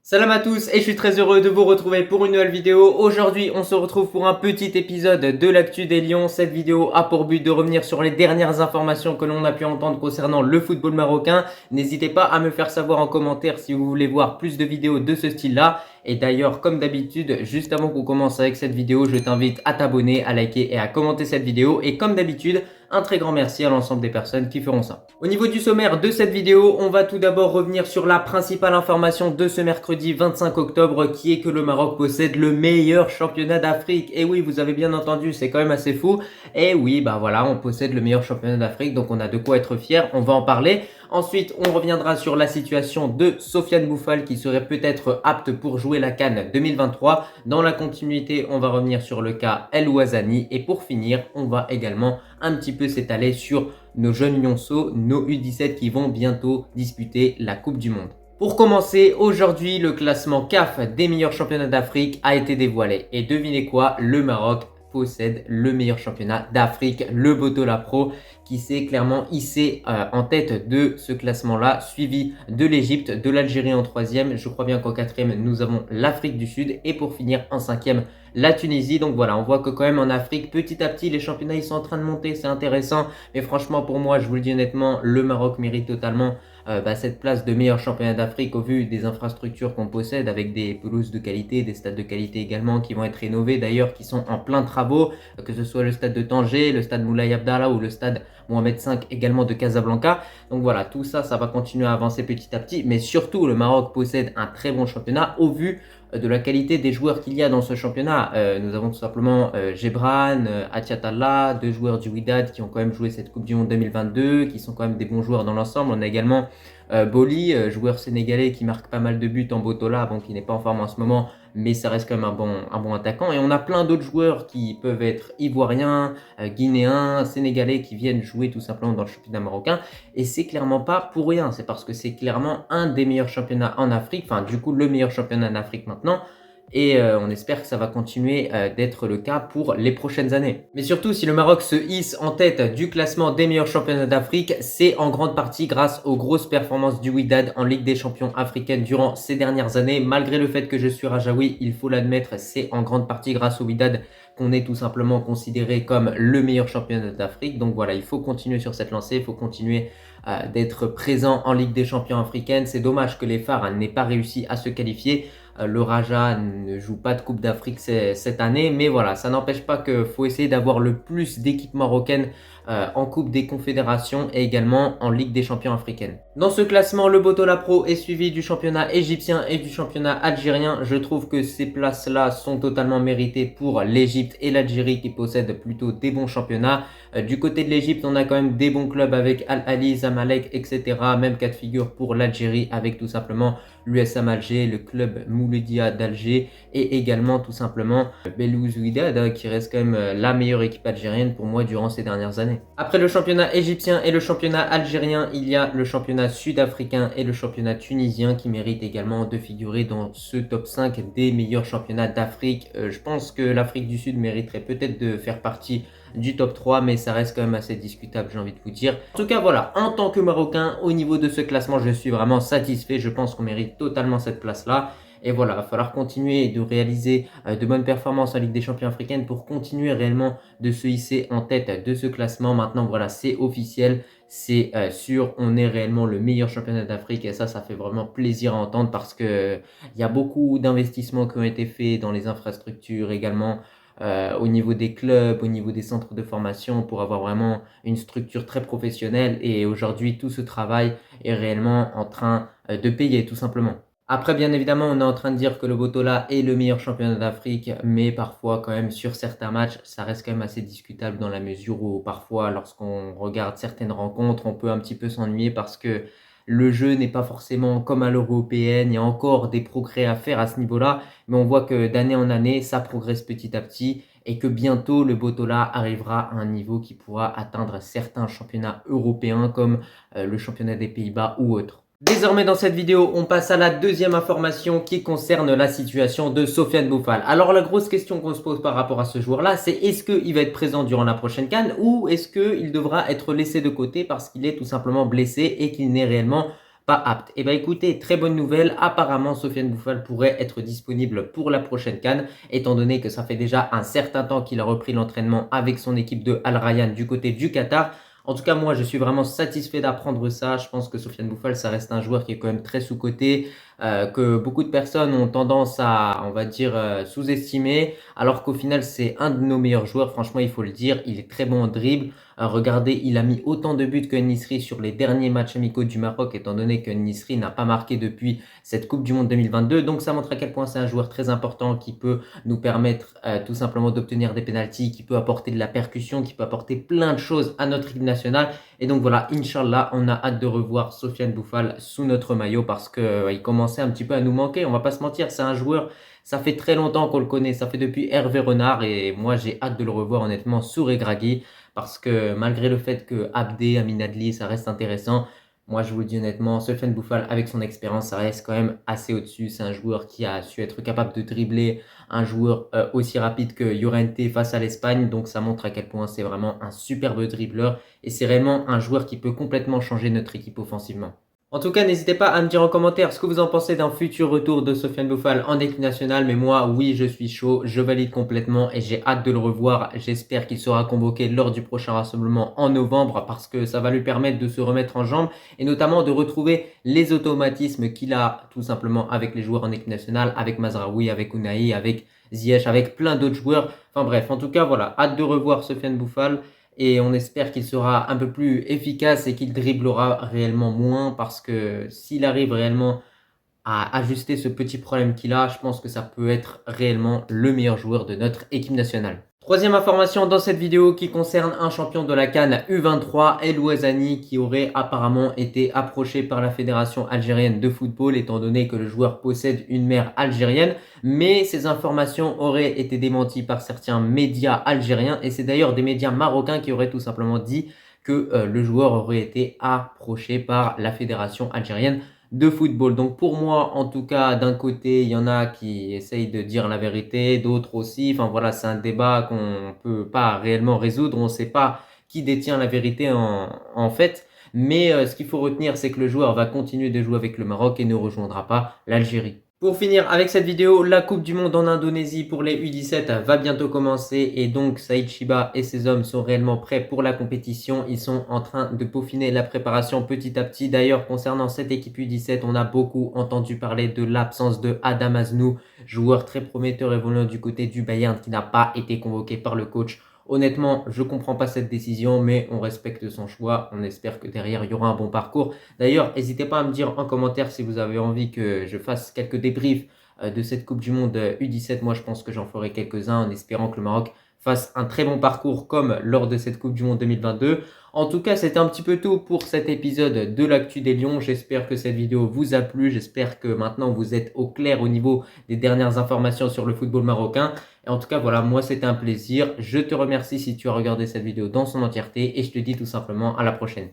Salam à tous et je suis très heureux de vous retrouver pour une nouvelle vidéo. Aujourd'hui on se retrouve pour un petit épisode de l'actu des Lions. Cette vidéo a pour but de revenir sur les dernières informations que l'on a pu entendre concernant le football marocain. N'hésitez pas à me faire savoir en commentaire si vous voulez voir plus de vidéos de ce style là. Et d'ailleurs comme d'habitude, juste avant qu'on commence avec cette vidéo, je t'invite à t'abonner, à liker et à commenter cette vidéo. Et comme d'habitude, un très grand merci à l'ensemble des personnes qui feront ça. Au niveau du sommaire de cette vidéo, on va tout d'abord revenir sur la principale information de ce mercredi 25 octobre qui est que le Maroc possède le meilleur championnat d'Afrique. Et oui, vous avez bien entendu, c'est quand même assez fou. Et oui, bah voilà, on possède le meilleur championnat d'Afrique, donc on a de quoi être fier, on va en parler. Ensuite, on reviendra sur la situation de Sofiane Bouffal qui serait peut-être apte pour jouer la CAN 2023. Dans la continuité, on va revenir sur le cas El Ouazani. Et pour finir, on va également un petit peu s'étaler sur nos jeunes lionceaux, nos U17 qui vont bientôt disputer la Coupe du Monde. Pour commencer, aujourd'hui, le classement CAF des meilleurs championnats d'Afrique a été dévoilé. Et devinez quoi, le Maroc possède le meilleur championnat d'Afrique, le Botola Pro, qui s'est clairement hissé en tête de ce classement-là, suivi de l'Égypte, de l'Algérie en troisième. Je crois bien qu'en quatrième, nous avons l'Afrique du Sud et pour finir en cinquième, la Tunisie. Donc voilà, on voit que quand même en Afrique, petit à petit, les championnats ils sont en train de monter, c'est intéressant. Mais franchement, pour moi, je vous le dis honnêtement, le Maroc mérite totalement cette place de meilleur championnat d'Afrique au vu des infrastructures qu'on possède avec des pelouses de qualité, des stades de qualité également qui vont être rénovés d'ailleurs, qui sont en plein travaux, que ce soit le stade de Tanger, le stade Moulay Abdallah ou le stade Mohamed V également de Casablanca. Donc voilà, tout ça, ça va continuer à avancer petit à petit, mais surtout le Maroc possède un très bon championnat au vu de la qualité des joueurs qu'il y a dans ce championnat. Nous avons tout simplement Gebran, Atiatallah, deux joueurs du Wydad qui ont quand même joué cette Coupe du Monde 2022, qui sont quand même des bons joueurs dans l'ensemble. On a également Boli, joueur sénégalais qui marque pas mal de buts en Botola, bon, qui n'est pas en forme en ce moment, mais ça reste quand même un bon attaquant. Et on a plein d'autres joueurs qui peuvent être ivoiriens, guinéens, sénégalais qui viennent jouer tout simplement dans le championnat marocain. Et c'est clairement pas pour rien, c'est parce que c'est clairement un des meilleurs championnats en Afrique, enfin du coup le meilleur championnat en Afrique maintenant. Et on espère que ça va continuer d'être le cas pour les prochaines années. Mais surtout, si le Maroc se hisse en tête du classement des meilleurs championnats d'Afrique, c'est en grande partie grâce aux grosses performances du Wydad en Ligue des champions africaine durant ces dernières années. Malgré le fait que je suis Rajaoui, il faut l'admettre, c'est en grande partie grâce au Wydad qu'on est tout simplement considéré comme le meilleur championnat d'Afrique. Donc voilà, il faut continuer sur cette lancée, il faut continuer d'être présent en Ligue des champions africaine. C'est dommage que les Phares n'aient pas réussi à se qualifier. Le Raja ne joue pas de Coupe d'Afrique cette année, mais voilà, ça n'empêche pas qu'il faut essayer d'avoir le plus d'équipes marocaines en Coupe des Confédérations et également en Ligue des Champions africaine. Dans ce classement, le Botola Pro est suivi du championnat égyptien et du championnat algérien. Je trouve que ces places-là sont totalement méritées pour l'Égypte et l'Algérie qui possèdent plutôt des bons championnats. Du côté de l'Égypte, on a quand même des bons clubs avec Al-Ahly, Zamalek, etc. Même cas de figure pour l'Algérie avec tout simplement l'USM Alger, le club Mouloudia d'Alger et également tout simplement Belouizdad Wydad qui reste quand même la meilleure équipe algérienne pour moi durant ces dernières années. Après le championnat égyptien et le championnat algérien, il y a le championnat sud-africain et le championnat tunisien qui méritent également de figurer dans ce top 5 des meilleurs championnats d'Afrique. Je pense que l'Afrique du Sud mériterait peut-être de faire partie du top 3, mais ça reste quand même assez discutable, j'ai envie de vous dire. En tout cas, voilà, en tant que Marocain, au niveau de ce classement, je suis vraiment satisfait. Je pense qu'on mérite totalement cette place-là. Et voilà, il va falloir continuer de réaliser de bonnes performances en Ligue des Champions africaine pour continuer réellement de se hisser en tête de ce classement. Maintenant, voilà, c'est officiel, c'est sûr, on est réellement le meilleur championnat d'Afrique et ça fait vraiment plaisir à entendre parce que il y a beaucoup d'investissements qui ont été faits dans les infrastructures également. Au niveau des clubs, au niveau des centres de formation pour avoir vraiment une structure très professionnelle et aujourd'hui tout ce travail est réellement en train de payer tout simplement. Après, bien évidemment, on est en train de dire que le Botola est le meilleur championnat d'Afrique, mais parfois, quand même, sur certains matchs, ça reste quand même assez discutable dans la mesure où parfois, lorsqu'on regarde certaines rencontres, on peut un petit peu s'ennuyer parce que le jeu n'est pas forcément comme à l'européenne, il y a encore des progrès à faire à ce niveau-là, mais on voit que d'année en année, ça progresse petit à petit et que bientôt, le Botola arrivera à un niveau qui pourra atteindre certains championnats européens comme le championnat des Pays-Bas ou autres. Désormais dans cette vidéo, on passe à la deuxième information qui concerne la situation de Sofiane Bouffal. Alors la grosse question qu'on se pose par rapport à ce joueur-là, c'est est-ce qu'il va être présent durant la prochaine CAN ou est-ce qu'il devra être laissé de côté parce qu'il est tout simplement blessé et qu'il n'est réellement pas apte. Et bah écoutez, très bonne nouvelle, apparemment Sofiane Boufal pourrait être disponible pour la prochaine CAN, étant donné que ça fait déjà un certain temps qu'il a repris l'entraînement avec son équipe de Al Rayyan du côté du Qatar. En tout cas, moi, je suis vraiment satisfait d'apprendre ça. Je pense que Sofiane Boufal, ça reste un joueur qui est quand même très sous-coté, que beaucoup de personnes ont tendance à, on va dire, sous-estimer, alors qu'au final, c'est un de nos meilleurs joueurs. Franchement, il faut le dire, il est très bon en dribble. Regardez, il a mis autant de buts que Nisri sur les derniers matchs amicaux du Maroc, étant donné que Nisri n'a pas marqué depuis cette Coupe du Monde 2022. Donc, ça montre à quel point c'est un joueur très important qui peut nous permettre tout simplement d'obtenir des pénaltys, qui peut apporter de la percussion, qui peut apporter plein de choses à notre équipe nationale. Et donc voilà, Inch'Allah, on a hâte de revoir Sofiane Boufal sous notre maillot parce qu'il commençait un petit peu à nous manquer. On va pas se mentir, c'est un joueur, ça fait très longtemps qu'on le connaît, ça fait depuis Hervé Renard et moi j'ai hâte de le revoir honnêtement sous Regragui parce que malgré le fait que Abdé, Amin Adli, ça reste intéressant, moi je vous le dis honnêtement, Sofiane Boufal avec son expérience, ça reste quand même assez au-dessus. C'est un joueur qui a su être capable de dribbler, un joueur aussi rapide que Llorente face à l'Espagne, donc ça montre à quel point c'est vraiment un superbe dribbleur et c'est réellement un joueur qui peut complètement changer notre équipe offensivement. En tout cas, n'hésitez pas à me dire en commentaire ce que vous en pensez d'un futur retour de Sofiane Boufal en équipe nationale. Mais moi, oui, je suis chaud, je valide complètement et j'ai hâte de le revoir. J'espère qu'il sera convoqué lors du prochain rassemblement en novembre parce que ça va lui permettre de se remettre en jambes et notamment de retrouver les automatismes qu'il a tout simplement avec les joueurs en équipe nationale, avec Mazraoui, avec Ounahi, avec Ziyech, avec plein d'autres joueurs. Enfin bref, en tout cas, voilà, hâte de revoir Sofiane Boufal. Et on espère qu'il sera un peu plus efficace et qu'il dribblera réellement moins parce que s'il arrive réellement à ajuster ce petit problème qu'il a, je pense que ça peut être réellement le meilleur joueur de notre équipe nationale. Troisième information dans cette vidéo qui concerne un champion de la CAN U23, El Ouazani, qui aurait apparemment été approché par la Fédération algérienne de football étant donné que le joueur possède une mère algérienne. Mais ces informations auraient été démenties par certains médias algériens et c'est d'ailleurs des médias marocains qui auraient tout simplement dit que le joueur aurait été approché par la Fédération algérienne de football. Donc pour moi, en tout cas, d'un côté, il y en a qui essayent de dire la vérité, d'autres aussi. Enfin voilà, c'est un débat qu'on peut pas réellement résoudre. On ne sait pas qui détient la vérité en fait. Mais ce qu'il faut retenir, c'est que le joueur va continuer de jouer avec le Maroc et ne rejoindra pas l'Algérie. Pour finir avec cette vidéo, la Coupe du Monde en Indonésie pour les U17 va bientôt commencer et donc Saïd Chiba et ses hommes sont réellement prêts pour la compétition. Ils sont en train de peaufiner la préparation petit à petit. D'ailleurs, concernant cette équipe U17, on a beaucoup entendu parler de l'absence de Adam Aznou, joueur très prometteur évoluant du côté du Bayern qui n'a pas été convoqué par le coach. Honnêtement, je ne comprends pas cette décision, mais on respecte son choix. On espère que derrière, il y aura un bon parcours. D'ailleurs, n'hésitez pas à me dire en commentaire si vous avez envie que je fasse quelques débriefs de cette Coupe du Monde U17. Moi, je pense que j'en ferai quelques-uns en espérant que le Maroc fasse un très bon parcours comme lors de cette Coupe du Monde 2022. En tout cas, c'était un petit peu tout pour cet épisode de l'Actu des Lions. J'espère que cette vidéo vous a plu. J'espère que maintenant vous êtes au clair au niveau des dernières informations sur le football marocain. Et en tout cas, voilà, moi c'était un plaisir. Je te remercie si tu as regardé cette vidéo dans son entièreté et je te dis tout simplement à la prochaine.